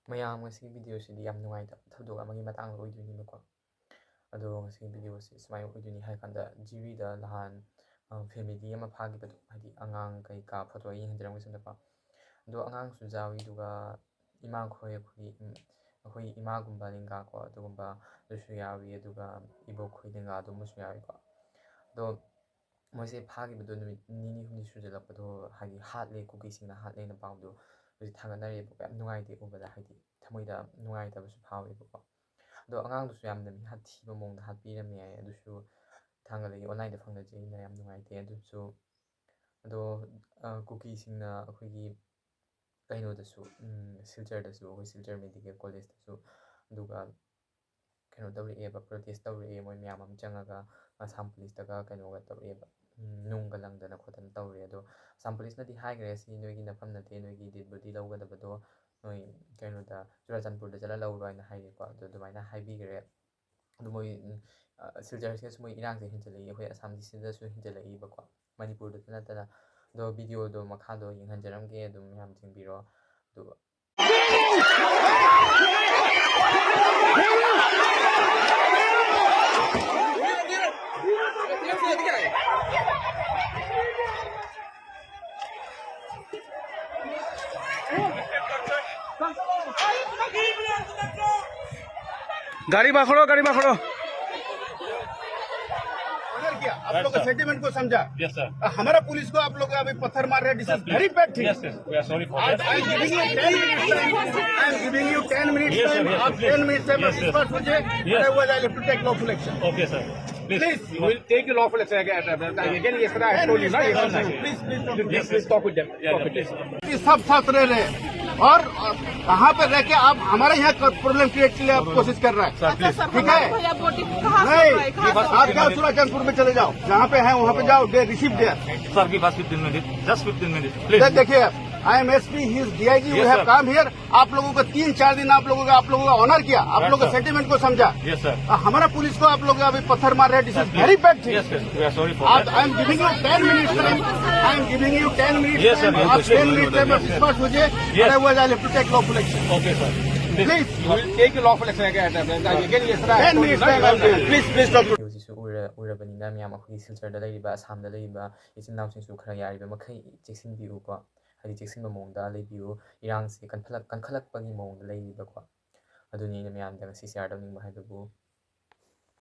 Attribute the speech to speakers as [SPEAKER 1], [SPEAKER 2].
[SPEAKER 1] ꯃꯌꯥꯝ ꯉꯁꯤꯒꯤ ꯚꯤꯗꯤꯑꯣꯁꯤꯗꯤ ꯌꯥꯝ ꯅꯨꯡꯉꯥꯏꯇꯕ ꯊꯧꯗꯣꯛ ꯑꯃꯒꯤ ꯃꯇꯥꯡꯗ ꯑꯣꯏꯗꯣꯏꯅꯦꯕꯀꯣ. ꯑꯗꯣ ꯉꯁꯤꯒꯤ ꯚꯤꯗꯤꯑꯣꯁꯤ ꯁꯨꯃꯥꯏꯅ ꯑꯣꯏꯗꯣꯏꯅꯤ ꯍꯥꯏ ꯀꯥꯟꯗ ꯖꯤꯔꯤꯗ ꯅꯍꯥꯟ ꯐꯦꯃꯤꯂꯤ ꯑꯃ ꯐꯥꯈꯤꯕꯗꯣ, ꯍꯥꯏꯗꯤ ꯑꯉꯥꯡ ꯀꯩꯀꯥ ꯐꯣꯇꯣ ꯌꯦꯡꯍꯟꯖꯔꯝꯒꯦꯁꯤꯅꯀꯣ. ꯑꯗꯣ ꯑꯉꯥꯡꯁꯨ ꯌꯥꯎꯏ, ꯑꯗꯨꯒ ꯏꯃꯥꯈꯣꯏ ꯑꯩꯈꯣꯏ ꯏꯃꯥꯒꯨꯝꯕ ꯂꯦꯡꯒꯥꯀꯣ ꯑꯗꯨꯒꯨꯝꯕꯗꯨꯁꯨ ꯌꯥꯎꯏ, ꯑꯗꯨꯒ ꯏꯕꯣꯛꯈꯣꯏ ꯂꯦꯡꯒꯥ ꯑꯗꯨꯝꯕꯁꯨ ꯌꯥꯎꯏꯀꯣ. ꯑꯗꯣ ꯃꯣꯏꯁꯦ ꯐꯥꯈꯤꯕꯗꯣ ꯅꯨꯃꯤꯠ ꯅꯤꯅꯤ ꯍꯨꯝꯅꯤ ꯁꯨꯖꯜꯂꯛꯄꯗꯣ, ꯍꯥꯏꯗꯤ ꯍꯥꯠꯂꯦ, ꯀꯨꯀꯤꯁꯤꯡꯅ ꯍꯥꯠꯂꯦꯅ ꯄꯥꯎꯗꯣ ꯍꯧꯖꯤꯛ ꯊꯥꯡꯒꯠꯅꯔꯦꯕꯀꯣ. ꯌꯥꯝ ꯅꯨꯡꯉꯥꯏꯇꯦ ꯎꯕꯗ, ꯍꯥꯏꯗꯤ ꯊꯃꯣꯏꯗ ꯅꯨꯡꯉꯥꯏꯇꯕꯁꯨ ꯐꯥꯎꯋꯦꯕꯀꯣ. ꯑꯗꯣ ꯑꯉꯥꯡꯗꯨꯁꯨ ꯌꯥꯝꯅ ꯃꯤꯍꯥꯠꯊꯤꯕ ꯃꯑꯣꯡꯗ ꯍꯥꯠꯄꯤꯔꯝꯃꯦ ꯍꯥꯏ, ꯑꯗꯨꯁꯨ ꯊꯥꯡꯒꯠꯂꯛꯏ, ꯑꯣꯟꯂꯥꯏꯟꯗ ꯐꯪꯅꯖꯩꯅ ꯌꯥꯝ ꯅꯨꯡꯉꯥꯏꯇꯦ ꯑꯗꯨꯁꯨ. ꯑꯗꯣ ꯀꯨꯀꯤꯁꯤꯡꯅ ꯑꯩꯈꯣꯏꯒꯤ ꯀꯩꯅꯣꯗꯁꯨ, ꯁꯤꯜꯆꯔꯗꯁꯨ, ꯑꯩꯈꯣই ꯁꯤꯜꯆꯔ ꯃꯦꯗꯤꯀꯦꯜ ꯀꯣꯂꯦꯖꯇꯁꯨ, ꯑꯗꯨꯒ ꯀꯩꯅꯣ ꯇꯧꯔꯛꯑꯦꯕ, ꯄ꯭ꯔꯣꯇꯦꯁ ꯇꯧꯔꯛꯑꯦ. ꯃꯣꯏ ꯃꯌꯥꯝ ꯑꯃ ꯆꯪꯉꯒ ꯑꯁꯥꯝ ꯄꯨꯂꯤꯁꯇꯒ ꯀꯩꯅꯣꯒ ꯇꯧꯔꯛꯑꯦꯕ, ꯅꯨꯡꯒ ꯂꯪꯗꯅ ꯈꯣꯠꯇꯅ ꯇꯧꯔꯦ. ꯑꯗꯣ ꯑꯁꯥꯝ ꯄꯨꯂꯤꯁꯅꯗꯤ ꯍꯥꯏꯈ꯭ꯔꯦ, ꯁꯤ ꯅꯣꯏꯒꯤ ꯅꯐꯝ ꯅꯠꯇꯦ, ꯅꯣꯏꯒꯤ ꯗꯦꯗ ꯕꯣꯗꯤ ꯂꯧꯒꯗꯕꯗꯣ ꯅꯣꯏ ꯀꯩꯅꯣꯗ ꯆꯨꯔꯆꯥꯟꯄꯨꯔꯗ ꯆꯠꯂ ꯂꯧꯔꯣ ꯍꯥꯏꯅ ꯍꯥꯏꯔꯦꯀꯣ. ꯑꯗꯣ ꯑꯗꯨꯃꯥꯏꯅ ꯍꯥꯏꯕꯤꯈ꯭ꯔꯦ. ꯑꯗꯣ ꯃꯣꯏ ꯁꯤꯜꯆꯔꯁꯤꯗꯁꯨ ꯃꯣꯏ ꯏꯔꯥꯡꯁꯦ ꯍꯦꯟꯖꯜꯂꯛꯏ, ꯑꯩꯈꯣꯏ ꯑꯁꯥꯝꯒꯤꯁꯤꯗꯁꯨ ꯍꯦꯟꯖꯜꯂꯛꯏꯕꯀꯣ, ꯃꯅꯤꯄꯨꯔꯗꯁꯨ ꯅꯠꯇꯅ. ꯑꯗꯣ ꯚꯤꯗꯤꯑꯣꯗꯣ ꯃꯈꯥꯗꯣ ꯌꯦꯡꯍꯟꯖꯔꯝꯒꯦ, ꯑꯗꯨꯝ ꯃꯌꯥꯝ ꯌꯦꯡꯕꯤꯔꯣ. ꯑꯗꯨꯒ
[SPEAKER 2] गाड़ी पकड़ो, गाड़ी पकड़ो.
[SPEAKER 3] आप लोग सेंटिमेंट को समझा.
[SPEAKER 4] Yes, sir.
[SPEAKER 3] हमारा पुलिस को आप लोग अभी पत्थर मार रहे हैं. This is very bad thing.
[SPEAKER 4] Yes, yes. We are sorry for that.
[SPEAKER 3] I am giving you 10 minutes time. I am giving you 10 minutes
[SPEAKER 4] Yes, sir.
[SPEAKER 3] time.
[SPEAKER 4] Yes,
[SPEAKER 3] आप
[SPEAKER 4] please.
[SPEAKER 3] 10 minutes time
[SPEAKER 4] Yes,
[SPEAKER 3] में
[SPEAKER 4] sir.
[SPEAKER 3] विश्वास कीजिए.
[SPEAKER 4] Yes.
[SPEAKER 3] Otherwise I will have to take lawful action.
[SPEAKER 4] Okay, sir.
[SPEAKER 3] Please, we will take the lawful action again. Yesterday I told you, no? Please talk with them.
[SPEAKER 4] Yeah, yeah, please.
[SPEAKER 3] ये सब साथ रह रहे हैं और कहाँ पे रह के आप हमारे यहाँ प्रॉब्लम क्रिएट के लिए आप कोशिश कर रहे हैं. ठीक है, नहीं आप जाओ चुराचांदपुर में चले जाओ, जहाँ पे है वहाँ पे जाओ. They receive there.
[SPEAKER 4] Sir, give us 15 minutes. Just 15 minutes, please.
[SPEAKER 3] देखिए I am SP, he is DIG, we
[SPEAKER 4] Yes,
[SPEAKER 3] have
[SPEAKER 4] sir.
[SPEAKER 3] Come here. आप लोगों को 3-4 दिन आप लोगों का ऑनर किया, आप
[SPEAKER 4] Right,
[SPEAKER 3] लोगों का
[SPEAKER 4] sir.
[SPEAKER 3] सेंटिमेंट को समझा.
[SPEAKER 4] Yes, sir.
[SPEAKER 3] हमारा पुलिस को आप लोग अभी पत्थर मार रहे हैं. This is very bad thing.
[SPEAKER 4] Yes, yes. We are sorry for
[SPEAKER 3] आप
[SPEAKER 4] that.
[SPEAKER 3] I am giving you 10 minutes time. I am giving you 10 minutes
[SPEAKER 4] Yes, sir.
[SPEAKER 3] Time.
[SPEAKER 4] Yes,
[SPEAKER 3] आप
[SPEAKER 4] sir.
[SPEAKER 3] 10 मिनट्स टाइम में विश्वास कीजिए.
[SPEAKER 4] Yes.
[SPEAKER 3] Otherwise I will have to take lawful action.
[SPEAKER 4] Okay, sir.
[SPEAKER 3] Please, we will take the lawful action again. 10 minutes time. Please talk to.
[SPEAKER 1] ꯚꯤꯗꯤꯑꯣꯁꯤꯁꯨ ꯎꯔꯕꯅꯤꯅ ꯃꯌꯥꯝ ꯑꯩꯈꯣꯏꯒꯤ ꯁꯤꯜꯆꯔꯗ ꯂꯩꯔꯤꯕ, ꯑꯁꯥꯝꯗ ꯂꯩꯔꯤꯕ ꯏꯆꯤꯟ ꯏꯅꯥꯎꯁꯤꯡꯁꯨ ꯈꯔ ꯌꯥꯔꯤꯕ ꯃꯈꯩ ꯆꯦꯛꯁꯤꯟꯕꯤꯌꯨꯀꯣ, ꯍꯥꯏꯗꯤ ꯆꯦꯛꯁꯤꯟꯕ ꯃꯑꯣꯡꯗ ꯂꯩꯕꯤꯌꯨ. ꯏꯔꯥꯡꯁꯦ ꯀꯟꯈꯠꯂꯛꯄꯒꯤ ꯃꯑꯣꯡꯗ ꯂꯩꯔꯤꯕꯀꯣ. ꯑꯗꯨꯅꯤ ꯑꯩꯅ ꯃꯌꯥꯝꯗ ꯉꯁꯤ ꯁꯤꯌꯥꯔ ꯇꯧꯅꯤꯡꯕ ꯍꯥꯏꯕꯕꯨ.